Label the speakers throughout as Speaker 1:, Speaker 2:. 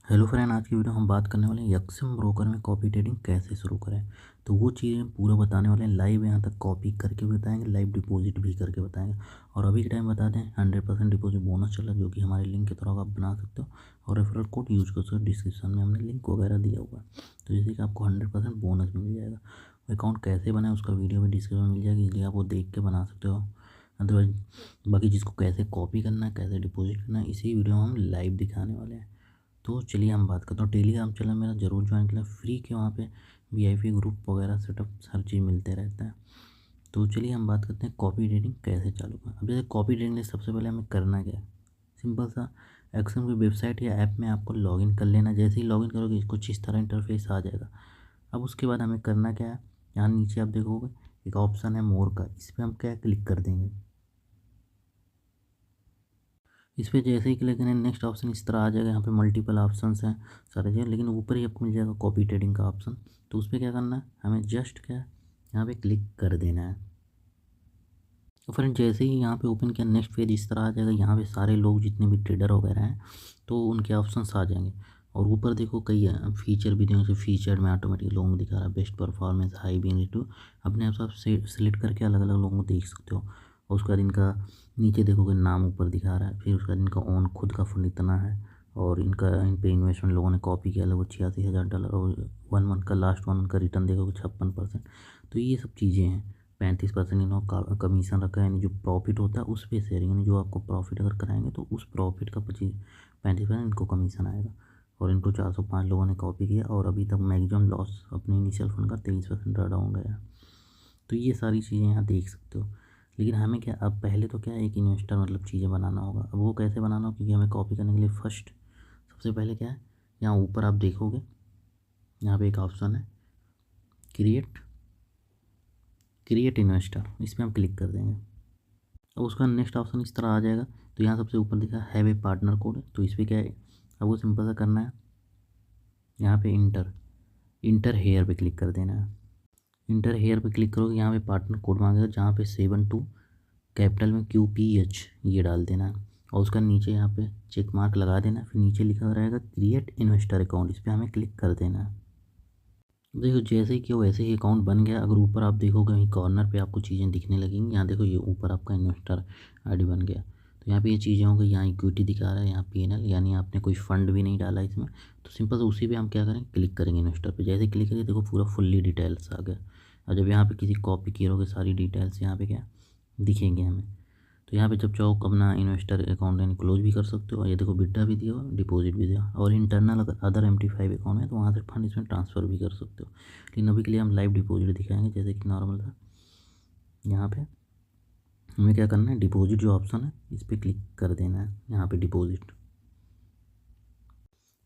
Speaker 1: Hello friend, आज की video हम बात करने वाले हैं यक्षम ब्रोकर में कॉपी ट्रेडिंग कैसे शुरू करें। तो वो चीज़ें पूरा बताने वाले हैं, लाइव यहाँ तक कॉपी करके भी बताएंगे, लाइव डिपॉजिट भी करके बताएंगे। और अभी के टाइम बता दें 100% डिपॉजिट बोनस चल रहा है, जो कि हमारे लिंक के थ्रू आप बना सकते हो और रेफरल कोड यूज कर सकते हो। डिस्क्रिप्शन में हमने लिंक वगैरह दिया हुआ है, तो जैसे कि आपको 100% बोनस मिल जाएगा। अकाउंट कैसे बनाए उसका वीडियो भी डिस्क्रिप्शन में मिल जाएगी, इसलिए आप वो देख के बना सकते हो। अदरवाइज बाकी जिसको कैसे कॉपी करना है, कैसे डिपॉजिट करना है, इसी वीडियो में हम लाइव दिखाने वाले हैं। तो चलिए हम बात करते हैं। टेलीग्राम चैनल मेरा ज़रूर ज्वाइन करें, फ्री के वहाँ पे वीआईपी ग्रुप वगैरह सेटअप हर चीज़ मिलते रहता है। तो चलिए हम बात करते हैं कॉपी रेटिंग कैसे चालू करें। अब जैसे कॉपी रेटिंग लिए सबसे पहले हमें करना क्या है, सिंपल सा एक्सएम की वेबसाइट या ऐप में आपको लॉगिन कर लेना। जैसे ही लॉगिन करोगे कुछ इस तरह इंटरफेस आ जाएगा। अब उसके बाद हमें करना क्या है, यहाँ नीचे आप देखोगे एक ऑप्शन है मोर का, इस पर हम क्या क्लिक कर देंगे। इस पर जैसे ही क्लिक करें नेक्स्ट ऑप्शन इस तरह आ जाएगा। यहाँ पे मल्टीपल ऑप्शंस हैं सारे जगह, लेकिन ऊपर ही आपको मिल जाएगा कॉपी ट्रेडिंग का ऑप्शन। तो उस पर क्या करना है, हमें जस्ट क्या है यहाँ पे क्लिक कर देना है। तो फ्रेंड जैसे ही यहाँ पे ओपन किया नेक्स्ट पेज इस तरह आ जाएगा। यहाँ पे सारे लोग जितने भी ट्रेडर वगैरह हैं तो उनके ऑप्शंस आ जाएंगे। और ऊपर देखो कई फीचर भी दिए, फीचर में ऑटोमेटिक लोगों को दिखा रहा है, बेस्ट परफॉर्मेंस, हाई बिंग टू अपने आप से सेलेक्ट करके अलग अलग लोगों को देख सकते हो। और उसके बाद इनका नीचे देखोगे नाम ऊपर दिखा रहा है, फिर उसके बाद इनका ओन खुद का फंड इतना है और इनका इन पे इन्वेस्टमेंट लोगों ने कॉपी किया लगभग $86,000 और 1 मंथ का लास्ट 1 मंथ का रिटर्न देखोगे 56%। तो ये सब चीज़ें हैं। 35% इन्होंने कमीशन रखा है, यानी जो प्रॉफिट होता है उस पे शेयरिंग, यानी जो आपको प्रॉफिट अगर कराएंगे तो उस प्रॉफिट का 35% इनको कमीशन आएगा। और इनको 405 लोगों ने कॉपी किया और अभी तक मैक्सिमम लॉस अपने इनिशियल फंड का 23% डाउन गया। तो ये सारी चीज़ें यहाँ देख सकते हो। लेकिन हमें क्या, अब पहले तो क्या एक इन्वेस्टर मतलब चीज़ें बनाना होगा। अब वो कैसे बनाना होगा, क्योंकि हमें कॉपी करने के लिए फर्स्ट सबसे पहले क्या है, यहाँ ऊपर आप देखोगे यहाँ पे एक ऑप्शन है क्रिएट क्रिएट इन्वेस्टर, इस पर हम क्लिक कर देंगे। अब उसका नेक्स्ट ऑप्शन इस तरह आ जाएगा। तो यहाँ सबसे ऊपर दिखा हैव ए पार्टनर कोड, तो इस पर क्या है, अब वो सिंपल सा करना है, यहाँ पे इंटर इंटर हेयर पे क्लिक कर देना है। इंटर हेयर पे क्लिक करोगे, यहाँ पे पार्टनर कोड मांगेगा, जहाँ पे 72 कैपिटल में QPH ये डाल देना है। और उसका नीचे यहाँ पे चेक मार्क लगा देना है, फिर नीचे लिखा रहेगा क्रिएट इन्वेस्टर अकाउंट, इस पर हमें क्लिक कर देना है। देखो जैसे ही किया वैसे ही अकाउंट बन गया। अगर ऊपर आप देखोगे कहीं कॉर्नर पे आपको चीज़ें दिखने लगेंगी, यहाँ देखो ये ऊपर आपका इन्वेस्टर आईडी बन गया। तो यहाँ पे ये चीज़ें होंगी, यहाँ इक्विटी दिखा रहा है, यहाँ PNL, यानी आपने कोई फंड भी नहीं डाला इसमें। तो सिंपल से उसी पे हम क्या करें, क्लिक करेंगे इन्वेस्टर पे। जैसे क्लिक करिए देखो पूरा फुल्ली डिटेल्स आ गया। और जब यहाँ पे किसी कॉपी किए रहोगे सारी डिटेल्स यहाँ पे क्या दिखेंगे हमें। तो यहाँ पे जब चाहो अपना इन्वेस्टर अकाउंट यानी क्लोज भी कर सकते हो। और ये देखो विड्रा भी दिया हुआ, डिपॉजिट भी दिया। और इंटरनल अगर अदर MT5 अकाउंट है तो वहाँ से फंड इसमें ट्रांसफ़र भी कर सकते हो। लेकिन अभी के लिए हम लाइव डिपॉजिट दिखाएंगे, जैसे कि नॉर्मल था। यहाँ पे हमें क्या करना है, डिपॉजिट जो ऑप्शन है इस पर क्लिक कर देना है, यहाँ पे डिपॉजिट।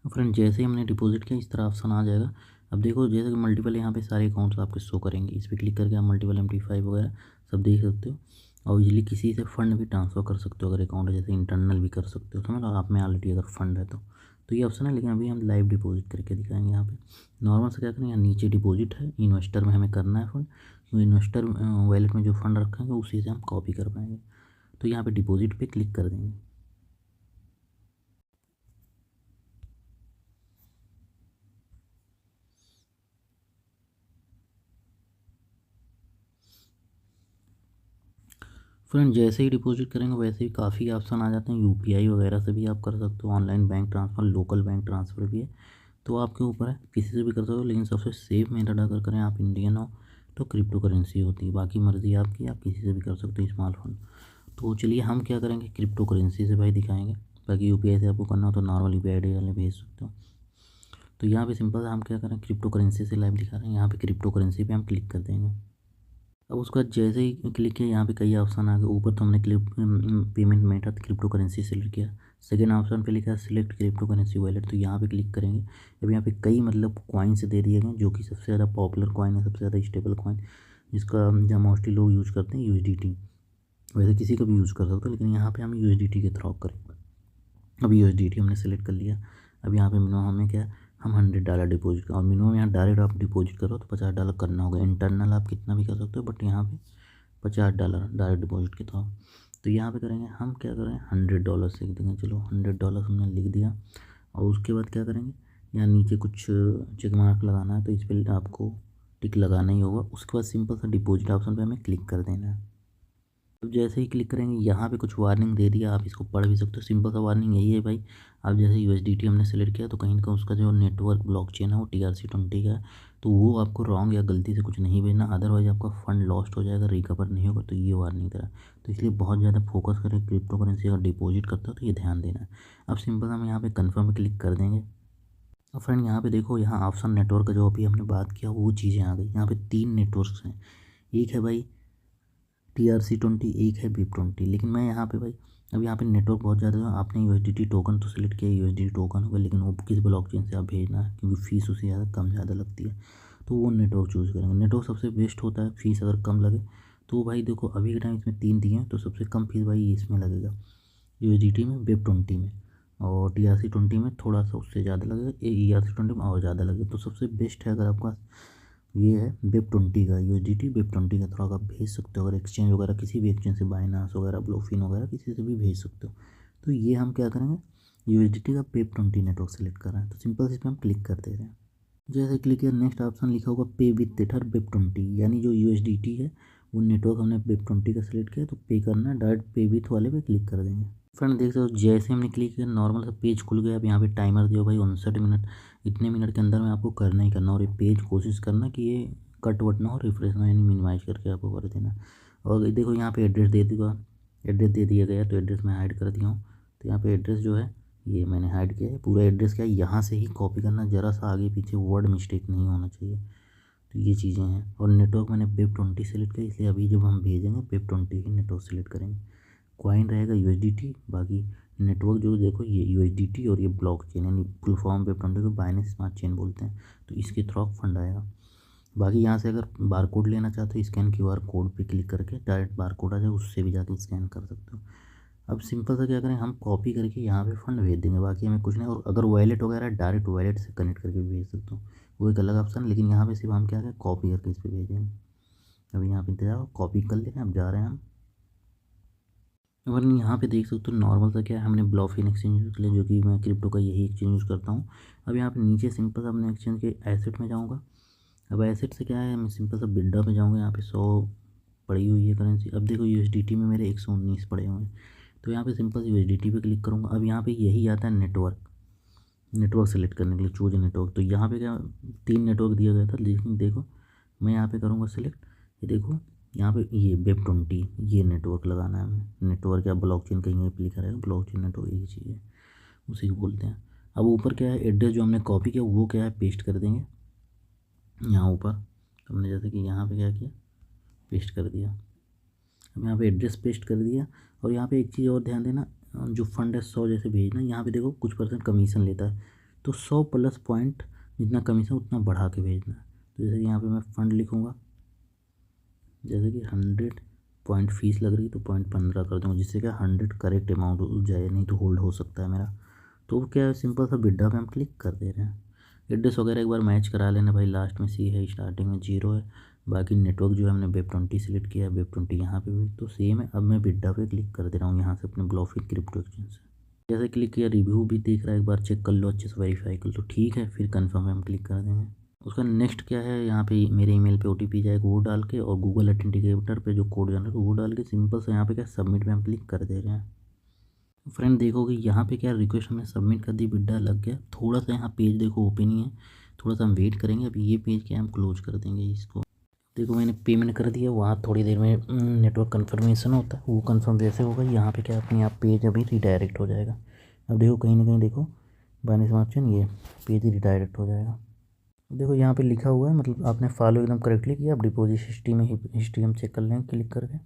Speaker 1: फ्रेंड जैसे ही हमने डिपॉजिट किया इस तरह ऑप्शन आ जाएगा। अब देखो जैसे कि मल्टीपल यहाँ पे सारे अकाउंट्स आपके शो करेंगे, इस पर क्लिक करके आप मल्टीपल MT5 वगैरह सब देख सकते हो। और इजीली किसी से फंड भी ट्रांसफ़र कर सकते हो, अगर अकाउंट है जैसे इंटरनल भी कर सकते हो, समझ लो आप में ऑलरेडी अगर फंड है तो ये ऑप्शन है। लेकिन अभी हम लाइव डिपॉजिट करके दिखाएंगे। यहाँ पे नॉर्मल से क्या करेंगे, यहाँ नीचे डिपॉजिट है, इन्वेस्टर में हमें करना है फंड, क्योंकि इन्वेस्टर वैलेट में जो फंड रखेंगे उसी से हम कॉपी कर पाएंगे। तो यहाँ पे डिपॉजिट पे क्लिक कर देंगे। फ्रेंड जैसे ही डिपॉजिट करेंगे वैसे ही काफ़ी ऑप्शन आ जाते हैं। UPI वगैरह से भी आप कर सकते हो, online bank transfer, local bank transfer भी है। तो आपके ऊपर है, किसी से भी कर सकते हो। लेकिन सबसे सेफ मेथड अगर करें आप इंडियन हो तो क्रिप्टो करेंसी होती है, बाकी मर्ज़ी आपकी, आप किसी से भी कर सकते हो स्मॉल फंड। तो चलिए हम क्या करेंगे, क्रिप्टो करेंसी से भाई दिखाएंगे। बाकी UPI से आपको करना हो तो नॉर्मल UPI ID वाले भेज सकते हो। तो यहाँ पे सिंपल हम क्या करें, क्रिप्टो करेंसी से लाइव दिखा रहे हैं। यहाँ पे क्रिप्टो करेंसी पे हम क्लिक कर देंगे। अब उसके बाद जैसे ही क्लिक किया यहाँ पे कई ऑप्शन आ गए। ऊपर तो हमने payment method crypto currency select किया। सेकेंड ऑप्शन पे लिखा है सिलेक्ट क्रिप्टो करेंसी वॉलेट, तो यहाँ पे क्लिक करेंगे। अब यहाँ पे कई मतलब कॉइन्स दे दिए गए, जो कि सबसे ज़्यादा पॉपुलर कॉइन है, सबसे ज़्यादा स्टेबल कॉइन, जिसका जहाँ मोस्टली लोग यूज़ करते हैं USDT। वैसे किसी का भी यूज़ कर सकते हो, लेकिन यहाँ पे हम USDT के थ्रू करेंगे। अब USDT हमने सेलेक्ट कर लिया। अब यहाँ पे मिनिमम हमें क्या, हम $100 डिपॉजिट का, और मिनिमम यहाँ डायरेक्ट आप डिपॉजिट करो तो $50 करना होगा। इंटरनल आप कितना भी कर सकते हो, बट यहाँ पे $50 डायरेक्ट डिपॉजिट के तो यहाँ पे करेंगे हम क्या करें, $100 लिख देंगे। चलो $100 हमने लिख दिया। और उसके बाद क्या करेंगे, यहाँ नीचे कुछ चेक मार्क लगाना है, तो इस पर आपको टिक लगाना ही होगा। उसके बाद सिंपल सा डिपॉजिट ऑप्शन पे हमें क्लिक कर देना है। तो जैसे ही क्लिक करेंगे यहाँ पे कुछ वार्निंग दे दिया, आप इसको पढ़ भी सकते हो। सिंपल सा वार्निंग यही है भाई, आप जैसे यूएसडीटी हमने सेलेक्ट किया तो कहीं ना कहीं उसका जो नेटवर्क ब्लॉकचेन है वो TRC20 का है, तो वो आपको रॉन्ग या गलती से कुछ नहीं भेजना, अदरवाइज आपका फंड लॉस्ट हो जाएगा, रिकवर नहीं होगा। तो ये वार्निंग दे रहा है, तो इसलिए बहुत ज़्यादा फोकस करें। क्रिप्टो करेंसी अगर डिपॉजिट करता हो तो ये ध्यान देना है। अब सिंपल हम यहाँ पे कन्फर्म पे क्लिक कर देंगे। अब फ्रेंड यहाँ पे देखो, यहाँ ऑप्शन नेटवर्क का जो अभी हमने बात किया वो चीज़ें आ गई। यहाँ पे 3 नेटवर्क्स हैं, एक है भाई TRC20, एक है BIP20। लेकिन मैं यहाँ पे भाई, अब यहाँ पे नेटवर्क बहुत ज़्यादा है। आपने USDT टोकन तो सिलेक्ट किया, USDT टोकन होगा, लेकिन वो किस ब्लॉकचेन से आप भेजना है, क्योंकि फ़ीस उससे ज़्यादा लगती है, तो वो नेटवर्क चूज़ करेंगे। नेटवर्क सबसे बेस्ट होता है, फ़ीस अगर कम लगे तो भाई देखो अभी के टाइम इसमें 3 दिए हैं, तो सबसे कम फीस भाई इसमें लगेगा, USDT में, BIP20 में। और TRC20 में थोड़ा सा उससे ज़्यादा लगेगा, ERC20 में और ज़्यादा लगेगा। तो सबसे बेस्ट है अगर आपका ये है BIP20 का, USDT BIP20 का थोड़ा आप भेज सकते हो। अगर एक्सचेंज वगैरह किसी भी एक्सचेंज से, बाइनांस वगैरह, ब्लॉकफिन वगैरह किसी से भी भेज सकते हो। तो ये हम क्या करेंगे, USDT का BIP20 नेटवर्क सेलेक्ट कर रहे हैं, तो सिंपल इस पर हम क्लिक कर दे रहे हैं। जैसे क्लिक किया, नेक्स्ट ऑप्शन लिखा होगा पे विथ टेथर BIP20, यानी जो USDT है वो नेटवर्क हमने BIP20 का सिलेक्ट किया, तो पे करना है, डायरेक्ट पे विथ वाले पे क्लिक कर देंगे। फ्रेंड देख सकते हो जैसे हमने क्लिक किया नॉर्मल सा पेज खुल गया। अब यहाँ पे टाइमर दिया भाई 59 मिनट, इतने मिनट के अंदर में आपको करना ही करना। और ये पेज कोशिश करना कि ये कट वट ना हो, रिफ्रेश ना, यानी मिनिमाइज करके आपको कर देना। और देखो यहाँ पे एड्रेस दे दूँगा, एड्रेस दे दिया गया, तो एड्रेस मैं हाइड कर दिया हूँ। तो यहाँ पे एड्रेस जो है ये मैंने हाइड किया है। पूरा एड्रेस क्या है यहाँ से ही कॉपी करना, ज़रा सा आगे पीछे वर्ड मिस्टेक नहीं होना चाहिए। तो ये चीज़ें हैं। और नेटवर्क मैंने BIP20 सेलेक्ट किया, इसलिए अभी जब हम भेजेंगे BIP20 ही नेटवर्क सेलेक्ट करेंगे। कॉइन रहेगा USDT, बाकी नेटवर्क जो देखो ये USDT और ये ब्लॉकचेन, यानी फुल फॉर्म BIP20 को बाइनेंस स्मार्ट चेन बोलते हैं। तो इसके थ्रू फंड आएगा। बाकी यहाँ से अगर बार कोड लेना चाहते हो, स्कैन QR कोड पे क्लिक करके डायरेक्ट बार कोड आ जाए, उससे भी जाके स्कैन कर सकते हो। अब सिंपल सा क्या करें, हम कॉपी करके यहाँ पे फंड भेज देंगे, बाकी हमें कुछ नहीं। और अगर वॉलेट वगैरह डायरेक्ट वॉलेट से कनेक्ट करके भी भेज सकते हो, वो एक अलग ऑप्शन। लेकिन यहाँ पे सिर्फ हम क्या करें, कॉपी करके इस पर भेजेंगे। अभी यहाँ पे इंतजार, कॉपी कर लेते हैं, अब जा रहे हैं हम। वरना यहाँ पे देख सकते हो नॉर्मल सा क्या है, हमने ब्लॉकचेन एक्सचेंज यूज़ किया, जो कि मैं क्रिप्टो का यही एक्सचेंज यूज़ करता हूँ। अब यहाँ पे नीचे सिंपल सा अपने एक्सचेंज के एसेट में जाऊँगा। अब एसेट से क्या है, मैं सिंपल सा बिल्डा पे जाऊँगा। यहाँ पे 100 पड़ी हुई है करेंसी। अब देखो USDT में मेरे 119 पड़े हुए हैं, तो यहाँ पे सिंपल USDT पे क्लिक करूँगा। अब यहाँ पे यही आता है नेटवर्क सेलेक्ट करने के लिए, चूज नेटवर्क। तो यहाँ पे क्या 3 नेटवर्क दिया गया था, लेकिन देखो मैं यहाँ पे करूँगा सेलेक्ट। ये देखो यहाँ पे ये BIP20 ये नेटवर्क लगाना है हमें। नेटवर्क या ब्लॉकचेन कहीं यहीं पे लिखा रहेगा, ब्लॉकचेन नेटवर्क यही चीज़ है, उसी को बोलते हैं। अब ऊपर क्या है, एड्रेस जो हमने कॉपी किया वो क्या है, पेस्ट कर देंगे यहाँ ऊपर। तो हमने जैसे कि यहाँ पे क्या किया, पेस्ट कर दिया। अब यहाँ पे एड्रेस पेस्ट कर दिया। और यहाँ पे एक चीज़ और ध्यान देना, जो फंड है 100 जैसे भेजना, यहाँ पे देखो कुछ % कमीशन लेता है, तो 100 प्लस पॉइंट जितना कमीशन उतना बढ़ा के भेजना है। तो जैसे कि यहाँ पे मैं फ़ंड लिखूँगा, जैसे कि 100 पॉइंट फीस लग रही है, तो 0.15 कर दूँगा, जिससे क्या 100 करेक्ट अमाउंट हो जाए, नहीं तो होल्ड हो सकता है मेरा। तो क्या है, सिंपल सा बिड्डा पे हम क्लिक कर दे रहे हैं। एड्रेस वगैरह एक बार मैच करा लेना भाई, लास्ट में C है, स्टार्टिंग में 0 है। बाकी नेटवर्क जो है हमने BIP20 सेलेक्ट किया है, BIP20 यहाँ पे भी तो सेम है। अब मैं बिड्डा पे क्लिक कर दे रहा हूँ यहाँ से अपने ब्लॉकफिन क्रिप्टो एक्सचेंज से। जैसे क्लिक किया, रिव्यू भी देख रहा है, एक बार चेक कर लो अच्छे से, वेरीफाई कर लो, तो ठीक है। फिर कन्फर्म में हम क्लिक कर देंगे। उसका नेक्स्ट क्या है, यहाँ पे मेरे ईमेल पे OTP जाएगा, वो डाल के, और गूगल ऑथेंटिकेटर पे जो कोड जाना है वो डाल के, सिंपल से यहाँ पे क्या सबमिट पे हम क्लिक कर दे रहे हैं। फ्रेंड देखोगे यहाँ पे क्या रिक्वेस्ट हमने सबमिट कर दी, बिड्डा लग गया। थोड़ा सा यहाँ पेज देखो ओपन ही है, थोड़ा सा हम वेट करेंगे। अभी ये पेज क्या हम क्लोज कर देंगे इसको। देखो मैंने पेमेंट कर दिया, वहाँ थोड़ी देर में नेटवर्क कन्फर्मेशन होता है, वो कन्फर्म जैसे होगा यहाँ पे क्या अपने आप पेज अभी रिडायरेक्ट हो जाएगा। अब देखो कहीं ना कहीं देखो बाइनेंस स्मार्ट चेन, ये पेज रिडायरेक्ट हो जाएगा। देखो यहाँ पे लिखा हुआ है, मतलब आपने फॉलो एकदम करेक्टली किया। अब डिपॉजिट हिस्ट्री में हिस्ट्री हम चेक कर लेंगे क्लिक करके।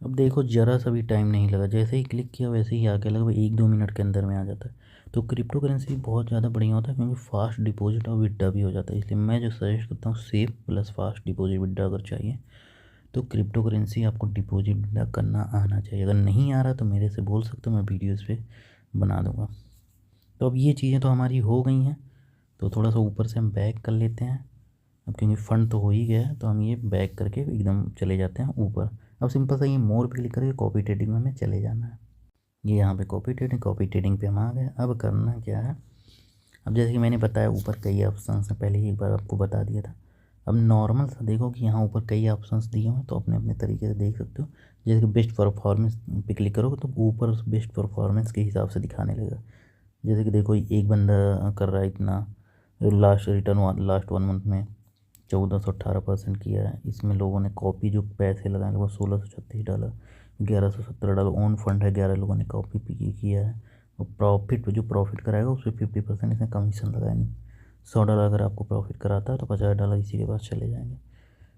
Speaker 1: अब देखो ज़रा सा भी टाइम नहीं लगा, जैसे ही क्लिक किया वैसे ही आके लगभग 1-2 मिनट के अंदर में आ जाता है। तो क्रिप्टो करेंसी बहुत ज़्यादा बढ़िया होता है, क्योंकि फास्ट डिपॉजिट और विड्रा भी हो जाता है। इसलिए मैं जो सजेस्ट करता हूँ, safe plus fast deposit withdraw अगर चाहिए तो क्रिप्टो करेंसी आपको डिपॉजिट विड्रा करना आना चाहिए। अगर नहीं आ रहा तो मेरे से बोल सकते हो, मैं वीडियो इस पर बना दूँगा। तो अब ये चीज़ें तो हमारी हो गई हैं, तो थोड़ा सा ऊपर से हम बैक कर लेते हैं। अब क्योंकि फ़ंड तो हो ही गया है, तो हम ये बैक करके एकदम चले जाते हैं ऊपर। अब सिंपल सा ये मोर पे क्लिक करके कॉपी ट्रेडिंग में हमें चले जाना है। ये यहाँ पे कॉपी ट्रेडिंग पे हम आ गए। अब करना क्या है, अब जैसे कि मैंने बताया ऊपर कई ऑप्शंस हैं, पहले ही एक बार आपको बता दिया था। अब नॉर्मल सा देखो कि यहाँ ऊपर कई ऑप्शंस दिए हुए हैं, तो अपने अपने तरीके से देख सकते हो। जैसे कि बेस्ट परफॉर्मेंस पे क्लिक करोगे तो ऊपर बेस्ट परफॉर्मेंस के हिसाब से दिखाने लगेगा। जैसे कि देखो एक बंदा कर रहा है इतना, लास्ट रिटर्न लास्ट 1 मंथ में 1418% किया है। इसमें लोगों ने कॉपी जो पैसे लगाए लगभग $1636, $1117 ओन फंड है, 11 लोगों ने कॉपी किया है। और प्रॉफिट जो प्रॉफिट कराएगा उस पर 50% इसने कमीशन लगाया नहीं। $100 अगर आपको प्रॉफिट कराता है तो $50 इसी के पास चले जाएंगे।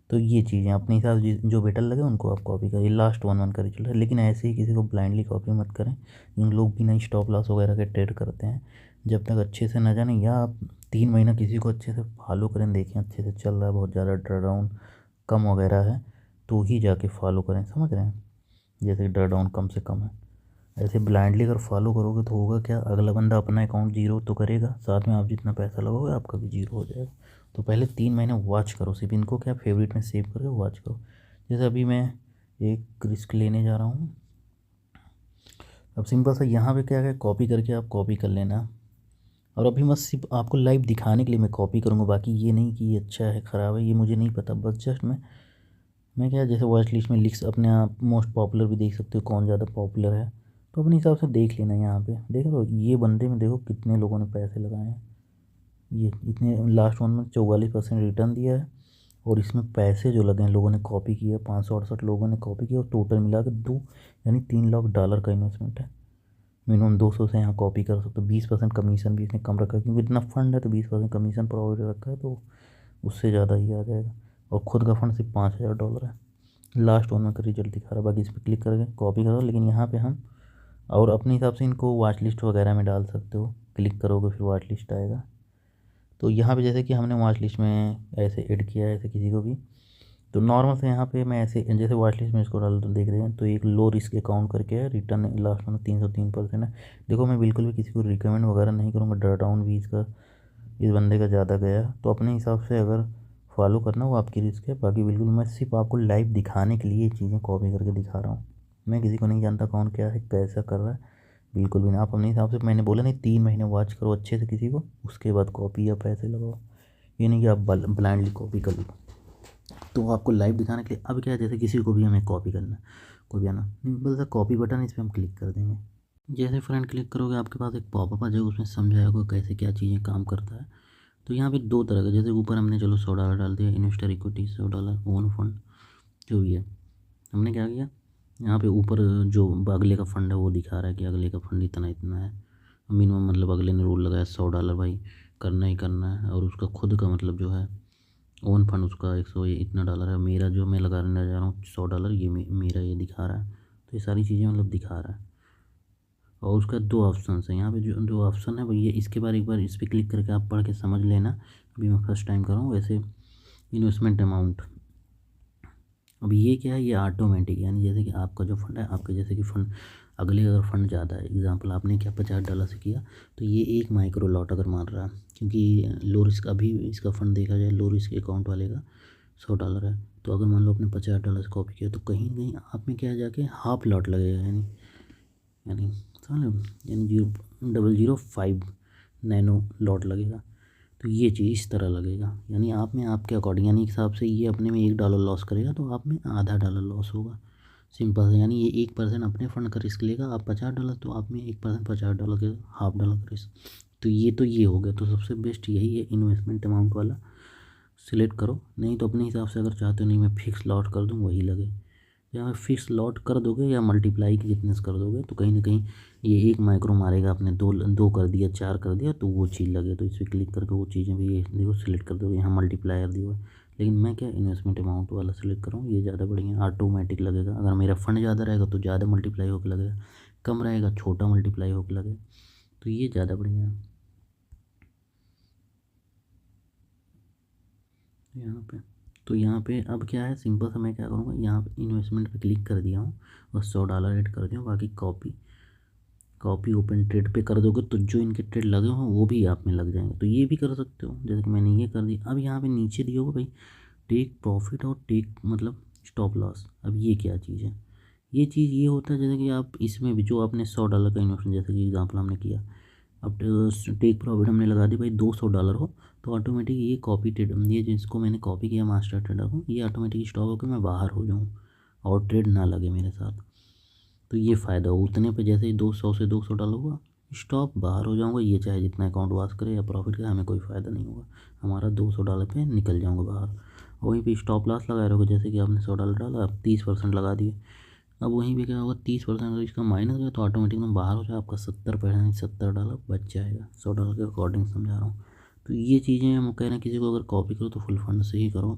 Speaker 1: तो ये चीज़ें अपने हिसाब से जो बेटर लगे उनको आप कॉपी करिए। लास्ट 1 मंथ का रिजल्ट है, लेकिन ऐसे ही किसी को ब्लाइंडली कॉपी मत करें। जिन लोग भी नहीं स्टॉप लॉस वगैरह के ट्रेड करते हैं, जब तक अच्छे से न जाने, या आप 3 महीना किसी को अच्छे से फॉलो करें, देखें अच्छे से चल रहा है, बहुत ज़्यादा ड्रा डाउन कम वगैरह है तो ही जाके फॉलो करें, समझ रहे हैं। जैसे ड्रा डाउन कम से कम है, ऐसे ब्लाइंडली अगर फॉलो करोगे तो होगा क्या, अगला बंदा अपना अकाउंट जीरो तो करेगा, साथ में आप जितना पैसा लगाओगे आपका भी जीरो हो जाएगा। तो पहले 3 महीने वॉच करो, सिर्फ इनको क्या फेवरेट में सेव करके वॉच करो। जैसे अभी मैं एक रिस्क लेने जा रहा हूँ। अब सिंपल सा यहाँ पे क्या है, कॉपी करके आप कॉपी कर लेना। और अभी मैं सिर्फ आपको लाइव दिखाने के लिए मैं कॉपी करूँगा, बाकी ये नहीं कि ये अच्छा है ख़राब है ये मुझे नहीं पता। बस जस्ट मैं क्या, जैसे वॉच लिस्ट में लिख अपने आप मोस्ट पॉपुलर भी देख सकते हो, कौन ज़्यादा पॉपुलर है तो अपने हिसाब से देख लेना। यहाँ पे देख लो ये बंदे में देखो कितने लोगों ने पैसे लगाए हैं। ये इतने लास्ट 1 में 44% रिटर्न दिया है। और इसमें पैसे जो लगे हैं, लोगों ने कॉपी किया, 568 लोगों ने कॉपी किया, और टोटल मिला के यानी $3 लाख का इन्वेस्टमेंट है। मिनिमम 200 से यहाँ कॉपी कर सकते हो। 20% कमीशन भी इसने कम रखा है, क्योंकि इतना फंड है तो 20% कमीशन प्रोवाइड रखा है, तो उससे ज़्यादा ही आ जाएगा। और खुद का फंड सिर्फ $5000 है। लास्ट 1 मंथ का रिजल्ट दिखा रहा है, बाकी इस पर क्लिक करके कॉपी करो। लेकिन यहाँ पे हम और अपने हिसाब से इनको वॉच लिस्ट वगैरह में डाल सकते हो, क्लिक करोगे फिर वॉच लिस्ट आएगा। तो यहाँ पे जैसे कि हमने वॉच लिस्ट में ऐसे ऐड किया है, ऐसे किसी को भी, तो नॉर्मल से यहाँ पे मैं ऐसे जैसे वॉच लिस्ट में इसको डाल, तो देख रहे हैं तो एक लो रिस्क अकाउंट करके है, रिटर्न लास्ट में 303% है। देखो मैं बिल्कुल भी किसी को रिकमेंड वगैरह नहीं करूँगा, डर डाउन भी इसका इस बंदे का ज़्यादा गया, तो अपने हिसाब से अगर फॉलो करना वो आपकी रिस्क है। बाकी बिल्कुल मैं सिर्फ आपको लाइव दिखाने के लिए ये चीज़ें कॉपी करके दिखा रहा हूँ। मैं किसी को नहीं जानता कौन क्या है कैसा कर रहा है, बिल्कुल भी नहीं। आप अपने हिसाब से, मैंने बोला नहीं 3 महीने वॉच करो अच्छे से किसी को, उसके बाद कॉपी या पैसे लगाओ। ये नहीं कि आप ब्लाइंडली कॉपी कर लो। तो आपको लाइव दिखाने के लिए अब क्या है, जैसे किसी को भी हमें कॉपी करना है, कोई भी आना सिंपल सा कॉपी बटन, इस पर हम क्लिक कर देंगे। जैसे फ्रेंड क्लिक करोगे आपके पास एक पॉपअप आ जाएगा, उसमें समझाया होगा कैसे क्या चीज़ें काम करता है। तो यहाँ पे 2 तरह का, जैसे ऊपर हमने चलो $100 डाल दिया, इन्वेस्टर इक्विटी $100, ओन फंड जो भी है। हमने क्या किया, यहाँ पे ऊपर जो अगले का फंड है वो दिखा रहा है कि अगले का फंड इतना इतना है। मिनिमम मतलब अगले ने रूल लगाया $100 भाई करना ही करना है। और उसका खुद का मतलब जो है ओन फंड उसका 100 ये इतना डॉलर है। मेरा जो मैं लगाने जा रहा हूँ $100, ये मेरा ये दिखा रहा है। तो ये सारी चीज़ें मतलब दिखा रहा है। और उसका 2 ऑप्शन है यहाँ पे, जो 2 ऑप्शन है भैया इसके बारे एक बार इस पर क्लिक करके आप पढ़ के समझ लेना। अभी मैं फर्स्ट टाइम कर रहा हूँ। वैसे इन्वेस्टमेंट अमाउंट, अब ये क्या है, ये ऑटोमेटिक, यानी जैसे कि आपका जो फंड है, आपके जैसे कि फंड अगले अगर फंड ज़्यादा है, एग्जांपल आपने क्या $50 से किया, तो ये एक माइक्रो लॉट अगर मार रहा है, क्योंकि लो रिस्क अभी इसका फंड देखा जाए लो रिस्क अकाउंट वाले का $100 है। तो अगर मान लो आपने $50 से कॉपी किया, तो कहीं कहीं आप में क्या जाके हाफ लॉट लगेगा, यानी समझ लो, यानी 0.005 नैनो लॉट लगेगा। तो ये चीज़ इस तरह लगेगा, यानी आप में आपके अकॉर्डिंग, यानी एक हिसाब से ये अपने में $1 लॉस करेगा तो आप में $0.5 लॉस होगा। सिंपल है, यानी ये 1% अपने फंड का रिस्क लेगा, आप $50, तो आप में 1% $50 के $0.5 का रिस्क। तो ये हो गया। तो सबसे बेस्ट यही है, इन्वेस्टमेंट अमाउंट वाला सिलेक्ट करो। नहीं तो अपने हिसाब से अगर चाहते हो, नहीं मैं फिक्स लॉट कर दूँ वही लगे, या फिक्स लॉट कर दोगे या मल्टीप्लाई की जितने से कर दोगे, तो कहीं ना कहीं ये एक माइक्रो मारेगा, आपने दो दो कर दिया 4 कर दिया तो वो चीज़ लगे। तो इस पर क्लिक करके वो चीज़ें भी ये देखो सिलेक्ट कर दोगे, यहाँ मल्टीप्लायर दिया हुआ है। लेकिन मैं क्या इन्वेस्टमेंट अमाउंट वाला सेलेक्ट कर रहा हूँ, ये ज़्यादा बढ़िया ऑटोमेटिक लगेगा। अगर मेरा फंड ज़्यादा रहेगा तो ज़्यादा मल्टीप्लाई होकर लगेगा, कम रहेगा छोटा मल्टीप्लाई होकर लगेगा। तो ये ज़्यादा बढ़िया है यहाँ पे। तो यहाँ पे अब क्या है, सिंपल सा मैं क्या करूँगा, यहाँ पे इन्वेस्टमेंट पे क्लिक कर दिया हूँ और $100 ऐड कर दिया हूँ। बाकी कॉपी ओपन ट्रेड पे कर दोगे तो जो इनके ट्रेड लगे हों वो भी आप में लग जाएंगे। तो ये भी कर सकते हो, जैसे कि मैंने ये कर दिया। अब यहाँ पे नीचे दिया होगा भाई टेक प्रॉफिट और टेक मतलब स्टॉप लॉस। अब ये क्या चीज़ है, ये चीज़ ये होता है जैसे कि आप इसमें भी जो आपने $100 का इन्वेस्टमेंट, जैसे कि एग्जांपल हमने किया अब टेक प्रॉफिट हमने लगा दी भाई $200 हो, तो ऑटोमेटिक ये कॉपी ट्रेड, ये जिसको मैंने कॉपी किया मास्टर ट्रेडर को, ये ऑटोमेटिक स्टॉप होकर मैं बाहर हो जाऊँ और ट्रेड ना लगे मेरे साथ। तो ये फ़ायदा हो, उतने पे जैसे ही 200 से $200 हुआ स्टॉप बाहर हो जाऊँगा, ये चाहे जितना अकाउंट वाश करे या प्रॉफिट करे हमें कोई फ़ायदा नहीं होगा, हमारा $200 पे निकल जाऊँगा बाहर। वहीं पे स्टॉप लॉस लगाए रहोगे, जैसे कि आपने $100 डाला, अब 30% लगा दिए, अब वहीं पे क्या होगा 30% अगर इसका माइनस गया तो ऑटोमेटिक में बाहर हो जाए, आपका $70 बच जाएगा, $100 के अकॉर्डिंग समझा रहा हूँ। तो ये चीज़ें हम कह रहे हैं किसी को अगर कॉपी करो तो फुल फंड से ही करो,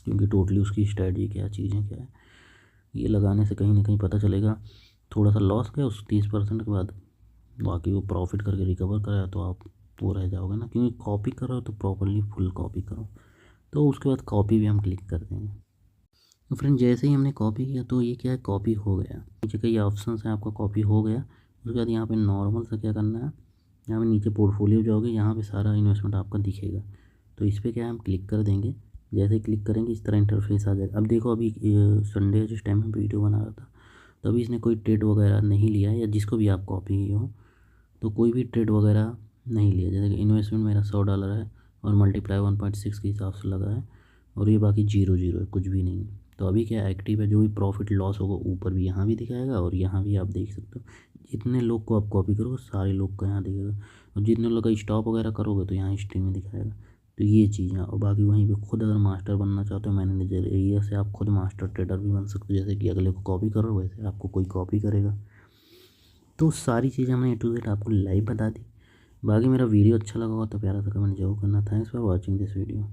Speaker 1: क्योंकि टोटली उसकी स्ट्रेटजी क्या चीज़ें क्या है, ये लगाने से कहीं ना कहीं पता चलेगा। थोड़ा सा लॉस गया उस 30% के बाद बाकी वो प्रॉफिट करके रिकवर कराया तो आप वो रह जाओगे ना, क्योंकि कॉपी करो तो प्रॉपरली फुल कॉपी करो। तो उसके बाद कॉपी भी हम क्लिक कर देंगे। तो फ्रेंड जैसे ही हमने कॉपी किया तो ये क्या है, कॉपी हो गया, नीचे कई ऑप्शन हैं, आपका कॉपी हो गया। उसके बाद यहाँ पे नॉर्मल से क्या करना है, यहाँ पे नीचे पोर्टफोलियो जाओगे, यहाँ पे सारा इन्वेस्टमेंट आपका दिखेगा, तो इस पर क्या है हम क्लिक कर देंगे। जैसे ही क्लिक करेंगे इस तरह इंटरफेस आ जाएगा। अब देखो अभी संडे जिस टाइम में वीडियो बना रहा था तभी इसने कोई ट्रेड वगैरह नहीं लिया है, या जिसको भी आप कॉपी किए हो तो कोई भी ट्रेड वगैरह नहीं लिया। जैसे कि इन्वेस्टमेंट मेरा $100 है और मल्टीप्लाई 1.6 के हिसाब से लगा है, और ये बाकी 0 है, कुछ भी नहीं है। तो अभी क्या एक्टिव है, जो भी प्रॉफिट लॉस होगा ऊपर भी यहाँ भी दिखाएगा और यहाँ भी आप देख सकते हो। जितने लोग को आप कॉपी करोगे सारे लोग को यहाँ दिखेगा, और जितने लोग का स्टॉप वगैरह करोगे तो यहाँ हिस्ट्री में दिखाएगा। तो ये चीज़ है, और बाकी वहीं पे खुद अगर मास्टर बनना चाहते हो मैनेजर एरिया से आप खुद मास्टर ट्रेडर भी बन सकते हो, जैसे कि अगले को कॉपी करो वैसे आपको कोई कॉपी करेगा। तो सारी चीज़ें हमने A to Z आपको लाइव बता दी। बाकी मेरा वीडियो अच्छा लगा होगा तो प्यारा सा कमेंट जरूर करना। Thanks for watching this video.